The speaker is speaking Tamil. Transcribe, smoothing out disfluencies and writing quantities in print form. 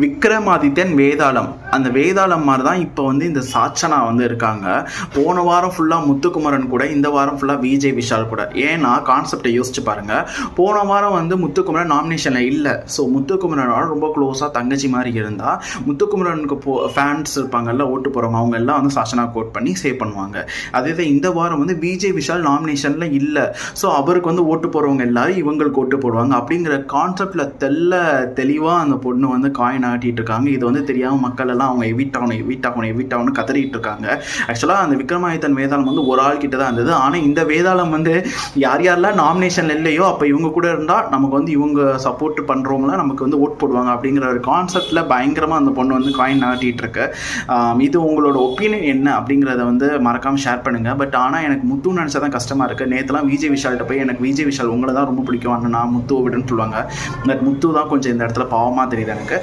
விக்ரமாதித்யன் வேதாளம், அந்த வேதாளம் மாதிரி தான் இப்போ வந்து இந்த சாச்சனா வந்து இருக்காங்க. போன வாரம் ஃபுல்லாக முத்துக்குமரன் கூட, இந்த வாரம் ஃபுல்லாக விஜய் விஷால் கூட. ஏன்னா கான்செப்டை யோசிச்சு பாருங்க. போன வாரம் வந்து முத்துக்குமரன் நாமினேஷனில் இல்லை. ஸோ முத்துக்குமரனோட ரொம்ப க்ளோஸாக தங்கச்சி மாதிரி இருந்தால் முத்துக்குமரனுக்கு ஃபேன்ஸ் இருப்பாங்கல்ல, ஓட்டு போகிறவங்க, அவங்க எல்லாம் வந்து சாச்சனா கோட் பண்ணி சேவ் பண்ணுவாங்க. அதே தான் இந்த வாரம் வந்து விஜய் விஷால் நாமினேஷனில் இல்லை. ஸோ அவருக்கு வந்து ஓட்டு போகிறவங்க எல்லாரும் இவங்களுக்கு ஓட்டு போடுவாங்க அப்படிங்கிற கான்செப்டில் தெளிவாக அந்த பொண்ணு வந்து காயின் ஆட்டிகிட்டு இருக்காங்க. இது வந்து தெரியாமல் மக்கள் எல்லாம் அவங்க எவிட்டாகணும் கதறிட்டு இருக்காங்க. ஆக்சுவலாக அந்த விக்ரமாதித்தன் வேதாளம் வந்து ஒரு ஆள் கிட்ட தான் இருந்தது. ஆனால் இந்த வேதாளம் வந்து யாரெல்லாம் நாமினேஷன் இல்லையோ அப்போ இவங்க கூட இருந்தால் நமக்கு வந்து இவங்க சப்போர்ட் பண்ணுறவங்களாம் நமக்கு வந்து ஓட் போடுவாங்க அப்படிங்கிற ஒரு கான்செப்டில் பயங்கரமாக அந்த பொண்ணு வந்து காயின் ஆட்டிகிட்டு இருக்கு. இது உங்களோட ஒப்பீனியன் என்ன அப்படிங்கிறத வந்து மறக்காமல் ஷேர் பண்ணுங்கள். பட் ஆனால் எனக்கு முத்து நினச்சா தான் கஷ்டமாக இருக்குது. நேற்றுலாம் விஜய் விஷால்கிட்ட போய் எனக்கு விஜய் விஷால் உங்களை தான் ரொம்ப பிடிக்கும், அண்ணா முத்துவை விடுன்னு சொல்லுவாங்க. பட் முத்து தான் கொஞ்சம் இந்த இடத்துல பாவமாக தெரியுது எனக்கு.